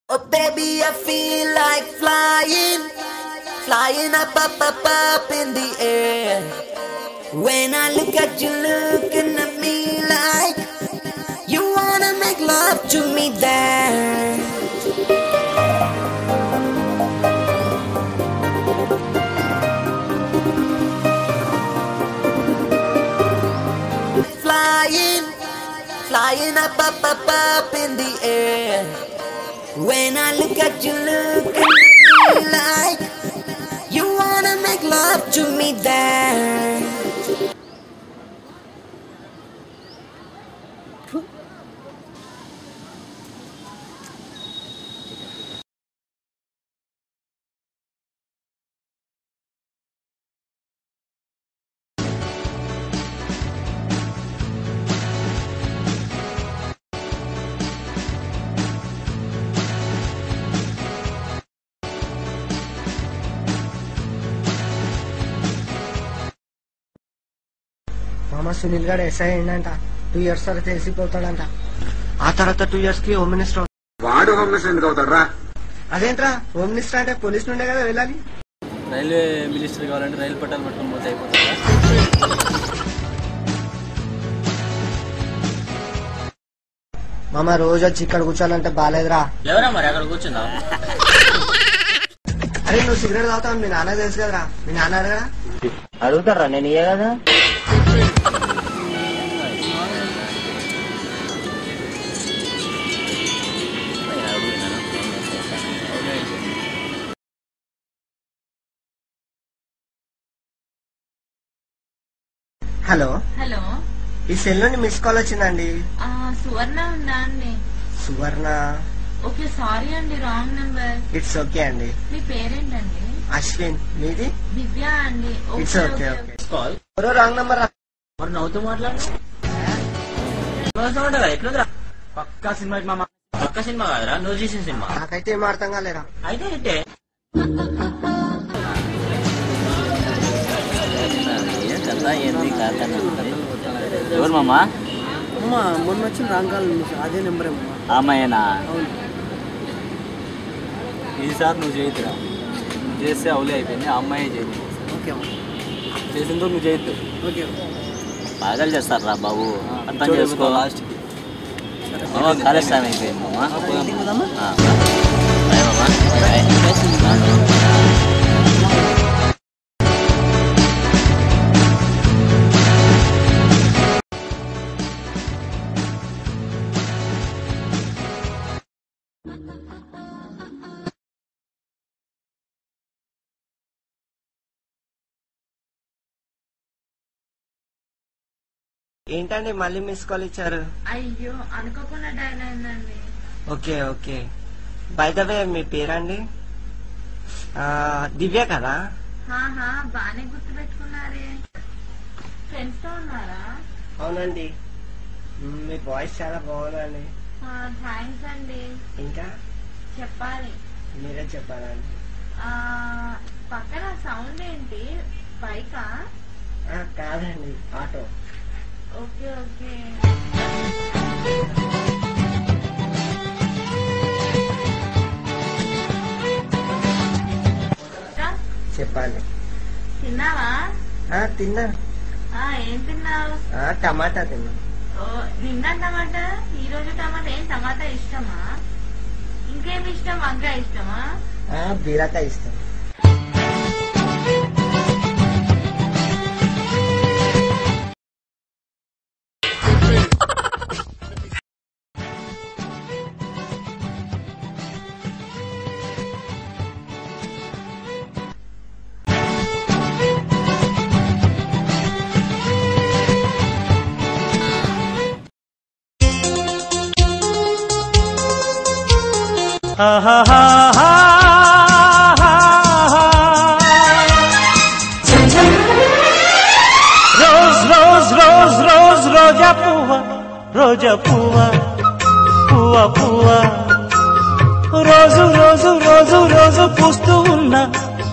Oh baby, I feel like flying, flying up in the air. When I look at you looking at me like you wanna make love to me there. Flying, flying up in the air. When I look at you looking at me like you wanna make love to me there. మామ సునీల్ గారు SI అయిందంట 2 years వరకు తెలిసిపోతాడంట. ఆ తర్వాత 2 years కి home minister. వాడు home minister ఎందుకు అవుతారా? అదేంట్రా హోమ్ మినిస్టర్ అంటే పోలీస్ నుండే కదా వెళ్ళాలి. రైల్వే మినిస్టర్ కావాలంటే రైలు పట్టాలు పట్టుకుని పోతే అయిపోతుందా? మామ రోజు వచ్చి ఇక్కడ కూర్చోాలంటే బాగాలేదురా. ఎవరా మరి అక్కడ కూర్చుందా? అరే నువ్వు సిగరెట్ తాగుతావు మీ నాన్న తెలుసు కదరా. మీ నాన్న అడగరా? అడుగుతారా? నేను ఇయ్య కదా. హలో హలో, ఈ సెల్ నుండి మిస్ కాల్ వచ్చిందండి. సువర్ణ ఉందా అండి? సువర్ణ. ఓకే, సారీ అండి, రాంగ్ నెంబర్. ఇట్స్ ఓకే అండి. మీ పేరేంటండి? అశ్విన్. మీది? దివ్య అండి. It's okay okay. ఎవరో రాంగ్ నెంబర్. మరి నవ్వుతూ మాట్లాడు. ఎట్లుందిరా? పక్కా సినిమా మామ. పక్క సినిమా కాదురా, నువ్వు చేసిన సినిమా. నాకైతే ఏం అర్థం కాలేరా. అయితే ఇట్టే ఎవరు మామా? అమ్మా మొన్న వచ్చిన రాంగ్ కాల్ అదే నెంబర్ అమ్మాయేనా? ఈసారి నువ్వు చేయొద్దురా. నువ్వు చేస్తే అవులే అయిపోయింది. ఆ అమ్మాయి చేయదు. ఓకే చేసిందో నువ్వు చేయొద్దు. ఓకే. బాగా చేస్తారు రా బాబు, అర్థం చేసుకో. లాస్ట్ కాలేజ్ టైం అయిపోయింది మామా. ఏంటండి మళ్ళీ మిస్ కాల్ ఇచ్చారు? అయ్యో, అనుకోకుండా డైల్ అయిందండి. Okay okay. By the way మీ పేరండి? దివ్య కదా? బానే గుర్తు పెట్టుకున్నారే. ఫ్రెండ్స్ తో ఉన్నారా? అవునండి. మీ వాయిస్ చాలా బాగుందండి. థ్యాంక్స్ అండి. ఇంకా చెప్పాలి. మీరే చెప్పాలండి. పక్కన సౌండ్ ఏంటి? బైకా? కాదండి, ఆటో. Okay okay. చెప్పాలి. తిన్నావా? తిన్నా. ఏం తిన్నావు? టమాటా తిన్నా. నిన్న టమాటా, ఈ రోజు టమాటా. ఏం టమాటా ఇష్టమా? ఇంకేమి ఇష్టం? వంకాయ ఇష్టమా? బీరకాయ ఇష్టం. రోజ్ రోజ్ రోజ్ రోజ్ రోజా పువ్వా, రోజా పువ్వా, పువ్వా పువ్వా. రోజు రోజు రోజు రోజు పూస్తూ ఉన్న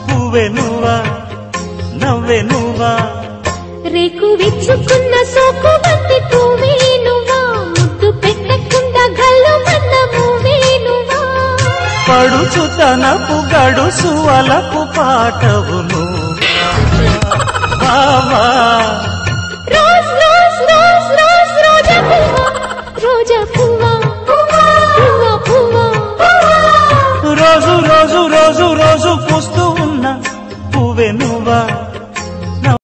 పువ్వే నువ్వా, నవ్వే నువ్వా. రేకు విచ్చుకున్న సోకు బంతి పువ్వే నువ్వా, ముద్దు పెట్టకుండా గల్లు మన్న పువ్వే నువ్వా. పడుచుతనపు గడుసు అలకు పాటవును బావా రోజ్ రోజ్ రోజ్ రోజ్ రోజా పువ్వా